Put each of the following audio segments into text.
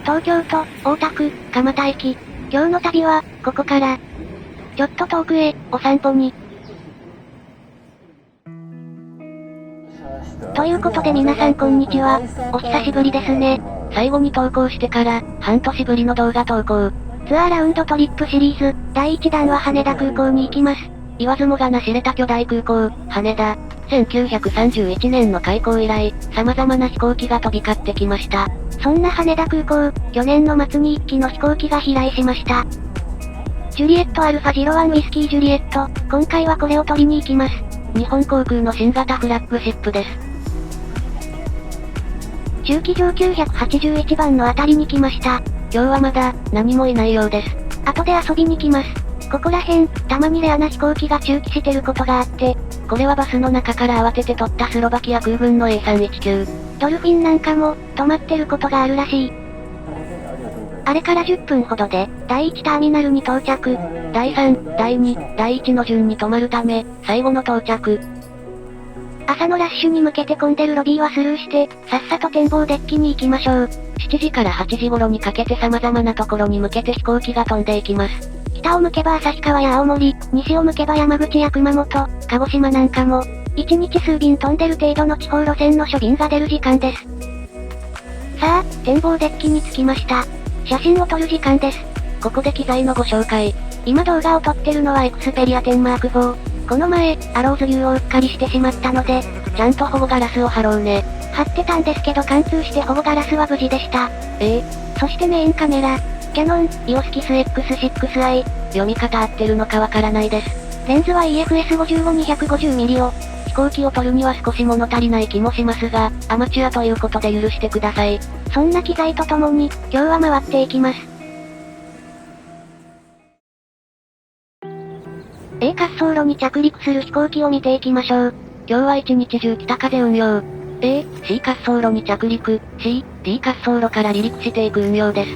東京都、大田区、蒲田駅。今日の旅は、ここから。ちょっと遠くへ、お散歩に。ということで皆さんこんにちは。お久しぶりですね。最後に投稿してから、半年ぶりの動画投稿。ツアーラウンドトリップシリーズ、第1弾は羽田空港に行きます。言わずもがな知れた巨大空港、羽田。1931年の開港以来、様々な飛行機が飛び交ってきました。そんな羽田空港、去年の末に1機の飛行機が飛来しました。ジュリエットアルファ01ウィスキージュリエット、今回はこれを取りに行きます。日本航空の新型フラッグシップです。駐機場981番のあたりに来ました。今日はまだ、何もいないようです。後で遊びに来ます。ここら辺、たまにレアな飛行機が駐機してることがあって、これはバスの中から慌てて撮ったスロバキア空軍の A319。ドルフィンなんかも、止まってることがあるらしい。あれから10分ほどで、第1ターミナルに到着。第3、第2、第1の順に止まるため、最後の到着。朝のラッシュに向けて混んでるロビーはスルーして、さっさと展望デッキに行きましょう。7時から8時頃にかけて様々なところに向けて飛行機が飛んでいきます。北を向けば旭川や青森、西を向けば山口や熊本、鹿児島なんかも、1日数便飛んでる程度の地方路線の諸便が出る時間です。さあ、展望デッキに着きました。写真を撮る時間です。ここで機材のご紹介。今動画を撮ってるのはエクスペリア 10M4。この前、アローズ牛をうっかりしてしまったので、ちゃんと保護ガラスを貼ろうね。貼ってたんですけど貫通して保護ガラスは無事でした。そしてメインカメラ。キャノン、EOS KISS-X6i。読み方合ってるのかわからないです。レンズは EFS55-250mm を。飛行機を撮るには少し物足りない気もしますが、アマチュアということで許してください。そんな機材とともに、今日は回っていきます。A 滑走路に着陸する飛行機を見ていきましょう。今日は一日中北風運用。A、C 滑走路に着陸、C、D 滑走路から離陸していく運用です。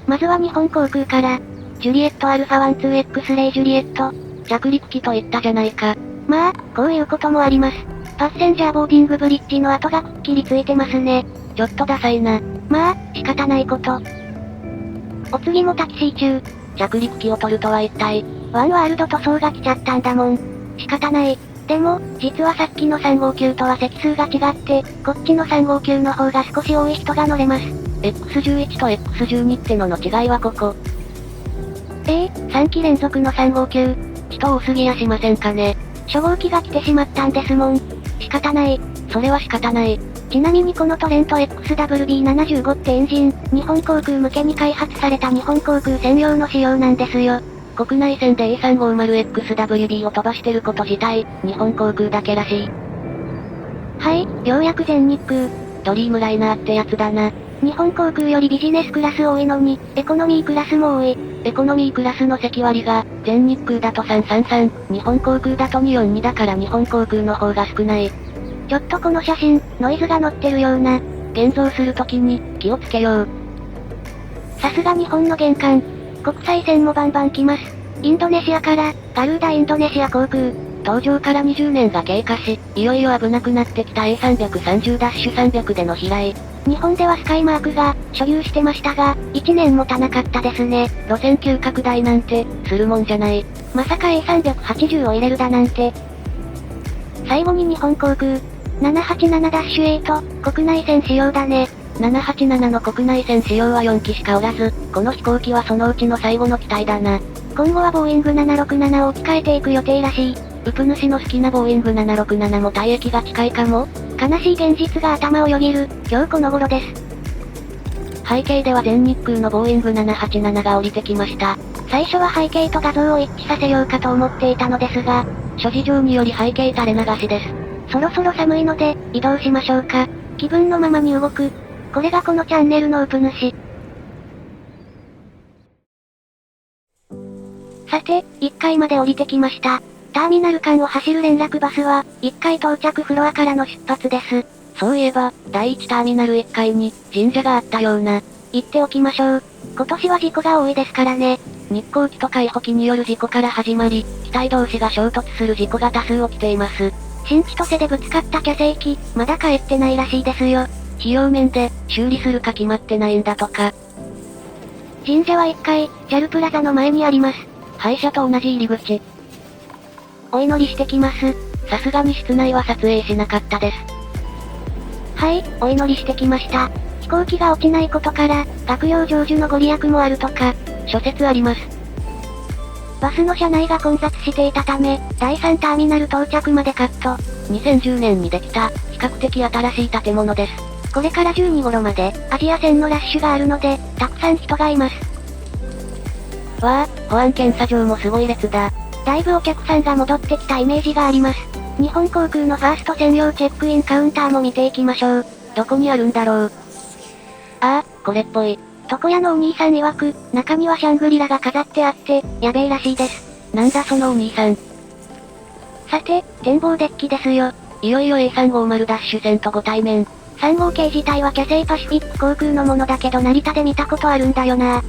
まずは日本航空から、ジュリエットアルファ1 2X レイジュリエット。着陸機と言ったじゃないか。まあ、こういうこともあります。パッセンジャーボーディングブリッジの跡がくっきりついてますね。ちょっとダサいな。まあ、仕方ないこと。お次もタキシー中。着陸機を取るとは一体。ワンワールド塗装が来ちゃったんだもん。仕方ない。でも、実はさっきの359とは席数が違って、こっちの359の方が少し多い人が乗れます。X11 と X12 ってのの違いはここ。3機連続の359。人多すぎやしませんかね。初号機が来てしまったんですもん。仕方ない。それは仕方ない。ちなみにこのトレント XWB75 ってエンジン、日本航空向けに開発された日本航空専用の仕様なんですよ。国内線で A350XWB を飛ばしてること自体、日本航空だけらしい。はい、ようやく全日空。ドリームライナーってやつだな。日本航空よりビジネスクラス多いのに、エコノミークラスも多い。エコノミークラスの席割が、全日空だと333、日本航空だと242だから日本航空の方が少ない。ちょっとこの写真、ノイズが乗ってるような。現像するときに、気をつけよう。さすが日本の玄関。国際線もバンバン来ます。インドネシアから、ガルーダインドネシア航空。登場から20年が経過し、いよいよ危なくなってきた A330-300 での飛来。日本ではスカイマークが、所有してましたが、1年もたなかったですね。路線急拡大なんて、するもんじゃない。まさか A380 を入れるだなんて。最後に日本航空。787-8、国内線仕様だね。787の国内線仕様は4機しかおらず、この飛行機はそのうちの最後の機体だな。今後はボーイング767を置き換えていく予定らしい。ウプ主の好きなボーイング767も退役が近いかも。悲しい現実が頭をよぎる、今日この頃です。背景では全日空のボーイング787が降りてきました。最初は背景と画像を一致させようかと思っていたのですが、諸事情により背景垂れ流しです。そろそろ寒いので、移動しましょうか。気分のままに動く。これがこのチャンネルのウプ主。さて、1階まで降りてきました。ターミナル間を走る連絡バスは、1階到着フロアからの出発です。そういえば、第1ターミナル1階に、神社があったような。行っておきましょう。今年は事故が多いですからね。日航機と海保機による事故から始まり、機体同士が衝突する事故が多数起きています。新千歳でぶつかったキャセイ機、まだ帰ってないらしいですよ。費用面で、修理するか決まってないんだとか。神社は1階、JAL プラザの前にあります。廃車と同じ入り口。お祈りしてきます。さすがに室内は撮影しなかったです。はい、お祈りしてきました。飛行機が落ちないことから、学用成就のご利益もあるとか、諸説あります。バスの車内が混雑していたため、第3ターミナル到着までカット。2010年にできた、比較的新しい建物です。これから12頃まで、アジア線のラッシュがあるので、たくさん人がいます。わあ、保安検査場もすごい列だ。だいぶお客さんが戻ってきたイメージがあります。日本航空のファースト専用チェックインカウンターも見ていきましょう。どこにあるんだろう。ああ、これっぽい。床屋のお兄さん曰く、中にはシャングリラが飾ってあって、やべえらしいです。なんだそのお兄さん。さて、展望デッキですよ。いよいよ A350 ダッシュ線とご対面。3号系自体はキャセイパシフィック航空のものだけど成田で見たことあるんだよな。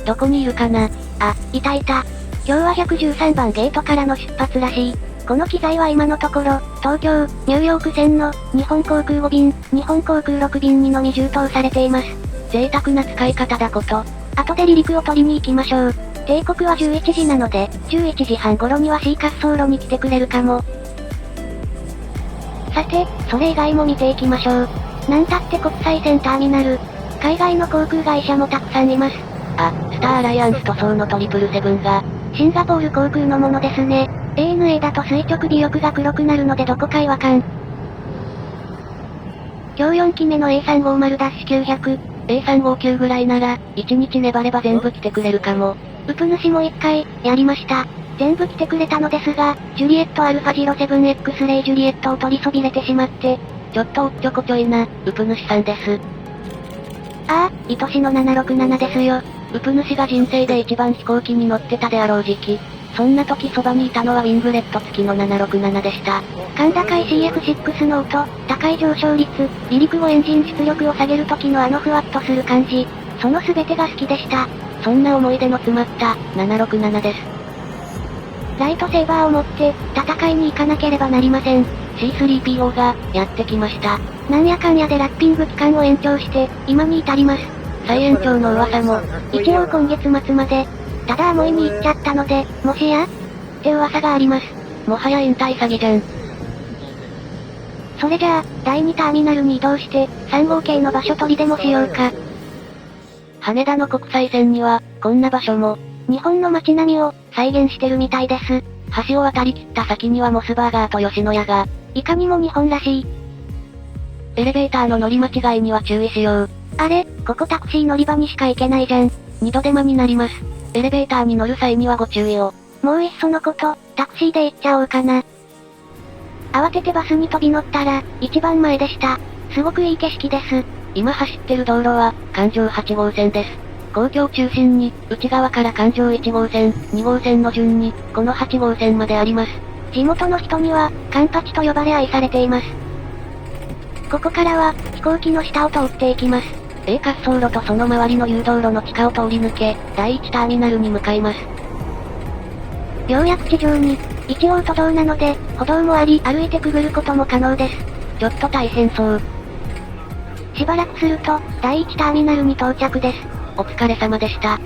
どこにいるかな。あ、いたいた。今日は113番ゲートからの出発らしい。この機材は今のところ、東京、ニューヨーク線の、日本航空5便、日本航空6便にのみ充当されています。贅沢な使い方だこと。後で離陸を取りに行きましょう。定刻は11時なので、11時半頃には C 滑走路に来てくれるかも。さて、それ以外も見ていきましょう。なんたって国際線ターミナル。海外の航空会社もたくさんいます。あ、スターアライアンス塗装の777が、シンガポール航空のものですね。ANA だと垂直尾翼が黒くなるのでどこか違和感。今日4機目の A350-900。A359 ぐらいなら、1日粘れば全部来てくれるかも。ウプ主も1回、やりました。全部来てくれたのですが、ジュリエットアルファ 07X レイジュリエットを取りそびれてしまって、ちょっとおっちょこちょいな、ウプ主さんです。ああ、愛しの767ですよ。ウプ主が人生で一番飛行機に乗ってたであろう時期。そんな時そばにいたのはウィングレット付きの767でした。甲高い CF6 の音、高い上昇率、離陸後エンジン出力を下げる時のあのふわっとする感じ。その全てが好きでした。そんな思い出の詰まった767です。ライトセーバーを持って戦いに行かなければなりません。C3PO がやってきました。なんやかんやでラッピング期間を延長して今に至ります。再延長の噂も一応今月末まで。ただアモイに行っちゃったので、もしやって噂があります。もはや引退詐欺じゃん。それじゃあ、第2ターミナルに移動して、3号系の場所取りでもしようか。羽田の国際線には、こんな場所も、日本の街並みを再現してるみたいです。橋を渡り切った先にはモスバーガーと吉野家が、いかにも日本らしい。エレベーターの乗り間違いには注意しよう。あれ、ここタクシー乗り場にしか行けないじゃん。二度手間になります。エレベーターに乗る際にはご注意を。もういっそのこと、タクシーで行っちゃおうかな。慌ててバスに飛び乗ったら、一番前でした。すごくいい景色です。今走ってる道路は、環状8号線です。皇居を中心に、内側から環状1号線、2号線の順に、この8号線まであります。地元の人には、カンパチと呼ばれ愛されています。ここからは、飛行機の下を通っていきます。A 滑走路とその周りの誘導路の地下を通り抜け、第1ターミナルに向かいます。ようやく地上に、一応都道なので、歩道もあり、歩いてくぐることも可能です。ちょっと大変そう。しばらくすると、第1ターミナルに到着です。お疲れ様でした。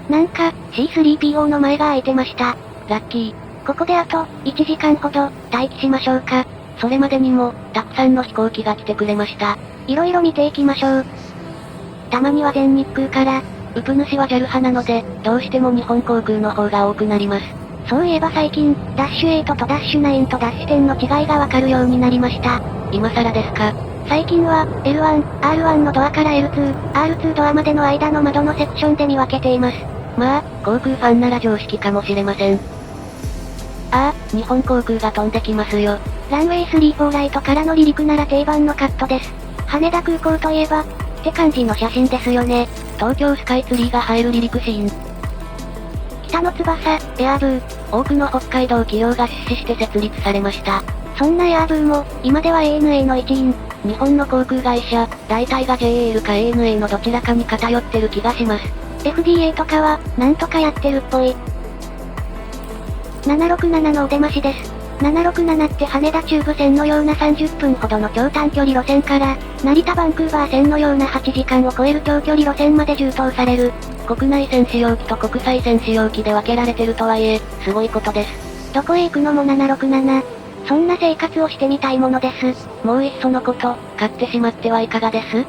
なんか、C3PO の前が空いてました。ラッキー。ここであと、1時間ほど、待機しましょうか。それまでにも、たくさんの飛行機が来てくれました。いろいろ見ていきましょう。たまには全日空から、ウプ主は JAL 派なので、どうしても日本航空の方が多くなります。そういえば最近、ダッシュ8とダッシュ9とダッシュ10の違いがわかるようになりました。今更ですか？最近は、L1、R1 のドアから L2、R2 ドアまでの間の窓のセクションで見分けています。まあ、航空ファンなら常識かもしれません。ああ、日本航空が飛んできますよ。ランウェイ34ライトからの離陸なら定番のカットです。羽田空港といえば、って感じの写真ですよね。東京スカイツリーが入る離陸シーン。北の翼、エアブー。多くの北海道企業が出資して設立されました。そんなエアブーも、今では ANA の一員。日本の航空会社、大体が JAL か ANA のどちらかに偏ってる気がします。FDA とかは、なんとかやってるっぽい。767のお出ましです。767って羽田中部線のような30分ほどの超短距離路線から、成田バンクーバー線のような8時間を超える長距離路線まで充当される。国内線使用機と国際線使用機で分けられてるとはいえ、すごいことです。どこへ行くのも767。そんな生活をしてみたいものです。もういっそのこと、買ってしまってはいかがです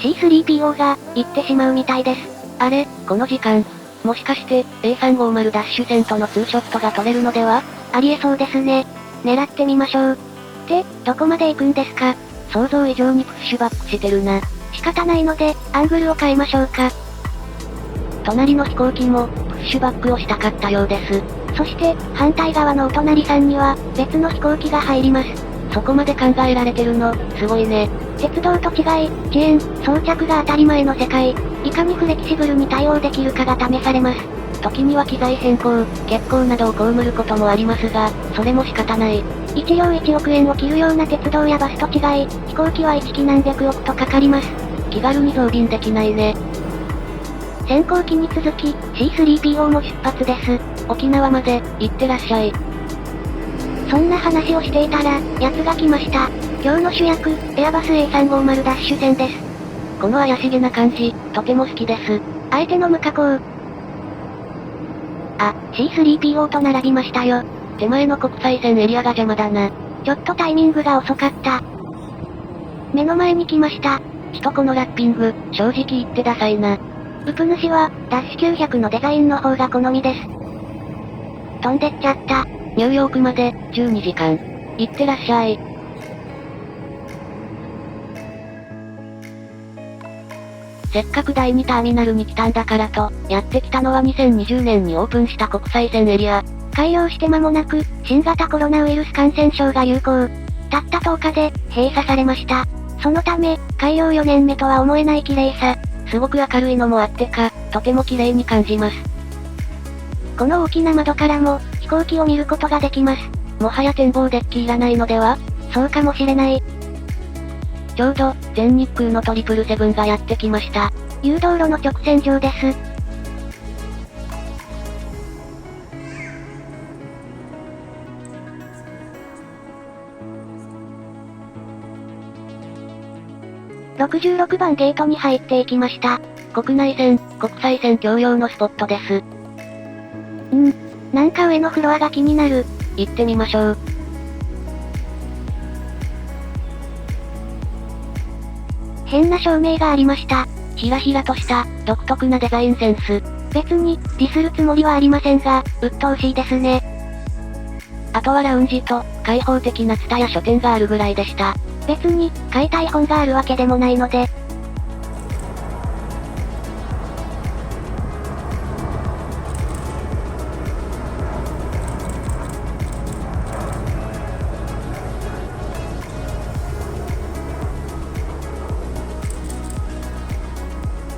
?C3PO が、行ってしまうみたいです。あれ、この時間。もしかして、A350 ダッシュ線とのツーショットが撮れるのでは？ありえそうですね。狙ってみましょう。で、どこまで行くんですか？想像以上にプッシュバックしてるな。仕方ないので、アングルを変えましょうか。隣の飛行機も、プッシュバックをしたかったようです。そして、反対側のお隣さんには、別の飛行機が入ります。そこまで考えられてるの、すごいね。鉄道と違い、遅延、装着が当たり前の世界。いかにフレキシブルに対応できるかが試されます。時には機材変更、欠航などを被ることもありますが、それも仕方ない。1両1億円を切るような鉄道やバスと違い、飛行機は1機何百億とかかります。気軽に増便できないね。先行機に続き、C3PO も出発です。沖縄まで、行ってらっしゃい。そんな話をしていたら、奴が来ました。今日の主役、エアバス A350 ダッシュ線です。この怪しげな感じ、とても好きです。相手の無加工。あ、C3PO と並びましたよ。手前の国際線エリアが邪魔だな。ちょっとタイミングが遅かった。目の前に来ました。このラッピング、正直言ってダサいな。ウプ主は、ダッシュ900のデザインの方が好みです。飛んでっちゃった。ニューヨークまで、12時間。行ってらっしゃい。せっかく第2ターミナルに来たんだからと、やってきたのは2020年にオープンした国際線エリア。開業して間もなく、新型コロナウイルス感染症が流行。たった10日で、閉鎖されました。そのため、開業4年目とは思えない綺麗さ。すごく明るいのもあってか、とても綺麗に感じます。この大きな窓からも、飛行機を見ることができます。もはや展望デッキいらないのでは？そうかもしれない。ちょうど、全日空の777がやってきました。誘導路の直線上です。66番ゲートに入っていきました。国内線、国際線共用のスポットです。なんか上のフロアが気になる。行ってみましょう。変な照明がありました。ひらひらとした、独特なデザインセンス。別に、ディスるつもりはありませんが、鬱陶しいですね。あとはラウンジと、開放的なツタや書店があるぐらいでした。別に、買いたい本があるわけでもないので。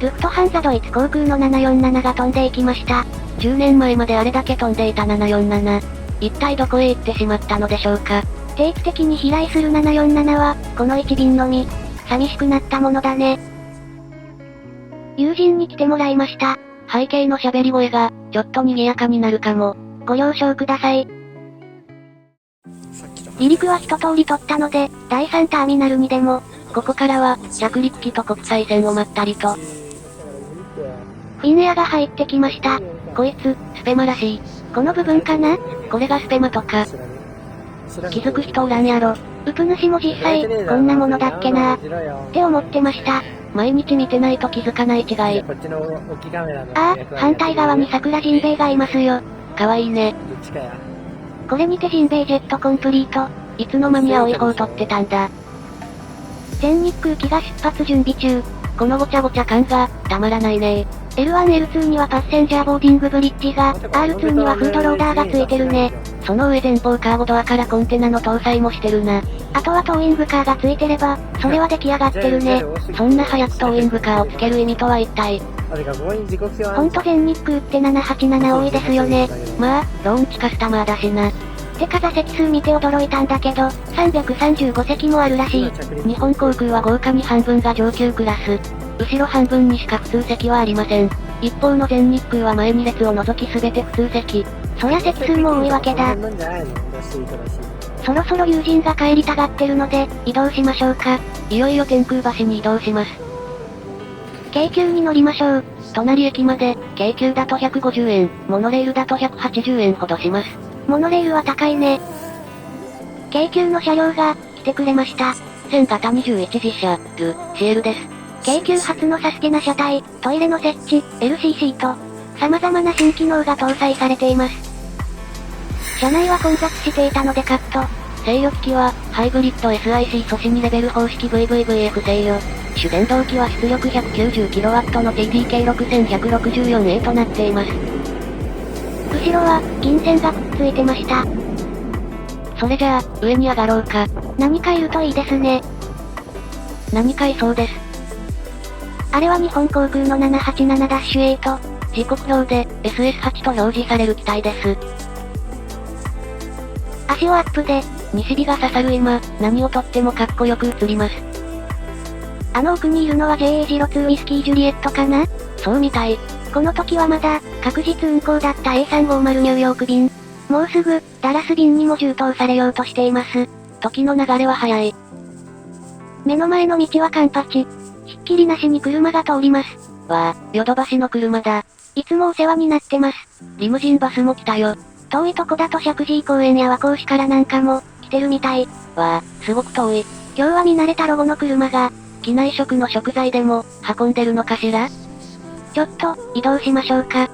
ルフトハンザドイツ航空の747が飛んでいきました。10年前まであれだけ飛んでいた747。一体どこへ行ってしまったのでしょうか。定期的に飛来する747は、この1便のみ。寂しくなったものだね。友人に来てもらいました。背景の喋り声が、ちょっと賑やかになるかも。ご了承ください。離陸は一通り取ったので、第3ターミナルにでも。ここからは、着陸機と国際線をまったりと。フィンエアが入ってきました。こいつ、スペマらしい。この部分かな？これがスペマとか。気づく人おらんやろ。ウプ主も実際、こんなものだっけなーって思ってました。毎日見てないと気づかない違い。ああ、反対側に桜ジンベエがいますよ。かわいいね。これにてジンベエジェットコンプリート。いつの間に青い方取ってたんだ。全日空機が出発準備中。このごちゃごちゃ感が、たまらないね。L1、L2 にはパッセンジャーボーディングブリッジが、R2 にはフードローダーがついてるね。その上前方カーゴドアからコンテナの搭載もしてるな。あとはトーイングカーがついてれば、それは出来上がってるね。そんな早くトーイングカーをつける意味とは一体。ほんと全日空って787多いですよね。まあ、ローンチカスタマーだしな。てか座席数見て驚いたんだけど、335席もあるらしい。日本航空は豪華に半分が上級クラス。後ろ半分にしか普通席はありません。一方の全日空は前2列を除き全て普通席。そりゃ席数も多いわけだ。そろそろ友人が帰りたがってるので、移動しましょうか。いよいよ天空橋に移動します。京急に乗りましょう。隣駅まで、京急だと150円、モノレールだと180円ほどします。モノレールは高いね。京急の車両が、来てくれました。1000型21次車、シエルです。京急初のサステナ車体、トイレの設置、LCC と、様々な新機能が搭載されています。車内は混雑していたのでカット。制御機器は、ハイブリッド SIC 素子2レベル方式 VVVF 制御。主電動機は出力 190kW の TDK6164A となっています。後ろは、銀線がくっついてました。それじゃあ、上に上がろうか。何かいるといいですね。何かいそうです。あれは日本航空の787-8。時刻表で、SS8 と表示される機体です。足をアップで、西日が刺さる今、何をとってもかっこよく映ります。あの奥にいるのは JA02 ウィスキージュリエットかな？そうみたい。この時はまだ、確実運行だった A350 ニューヨーク便。もうすぐ、ダラス便にも充当されようとしています。時の流れは早い。目の前の道はカンパチ。ひっきりなしに車が通ります。わあ、ヨドバシの車だ。いつもお世話になってます。リムジンバスも来たよ。遠いとこだと石神井公園や和光市からなんかも、来てるみたい。わあ、すごく遠い。今日は見慣れたロゴの車が、機内食の食材でも、運んでるのかしら？ちょっと、移動しましょうか。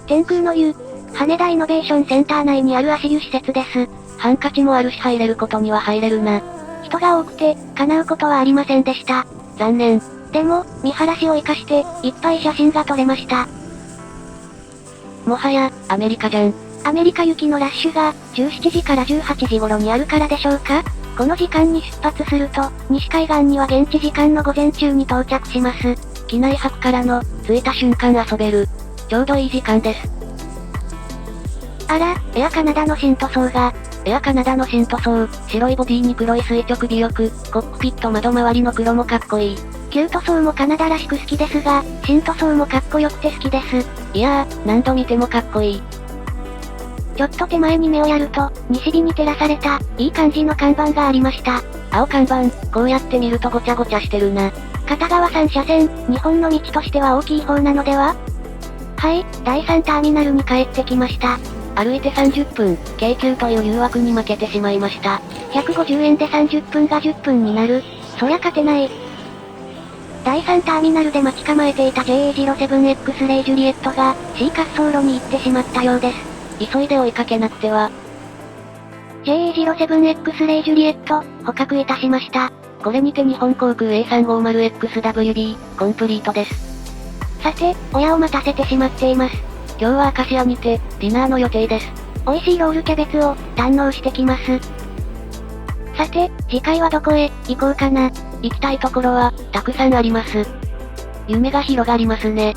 天空の湯、羽田イノベーションセンター内にある足湯施設です。ハンカチもあるし入れることには入れるな。人が多くて、叶うことはありませんでした。残念。でも、見晴らしを活かして、いっぱい写真が撮れました。もはや、アメリカじゃん。アメリカ行きのラッシュが、17時から18時頃にあるからでしょうか？この時間に出発すると、西海岸には現地時間の午前中に到着します。機内泊からの、着いた瞬間遊べる。ちょうどいい時間です。あら、エアカナダの新塗装が。エアカナダの新塗装、白いボディに黒い垂直尾翼、コックピット窓周りの黒もかっこいい。旧塗装もカナダらしく好きですが、新塗装もかっこよくて好きです。いやー、何度見てもかっこいい。ちょっと手前に目をやると、西日に照らされた、いい感じの看板がありました。青看板、こうやって見るとごちゃごちゃしてるな。片側3車線、日本の道としては大きい方なのでは？はい、第3ターミナルに帰ってきました。歩いて30分、京急という誘惑に負けてしまいました。150円で30分が10分になる。そりゃ勝てない。第3ターミナルで待ち構えていた JA07X レイジュリエットが C 滑走路に行ってしまったようです。急いで追いかけなくては。JA07X レイジュリエット、捕獲いたしました。これにて日本航空 A350XWB、コンプリートです。さて、親を待たせてしまっています。今日はアカシアにて、ディナーの予定です。美味しいロールキャベツを、堪能してきます。さて、次回はどこへ、行こうかな。行きたいところは、たくさんあります。夢が広がりますね。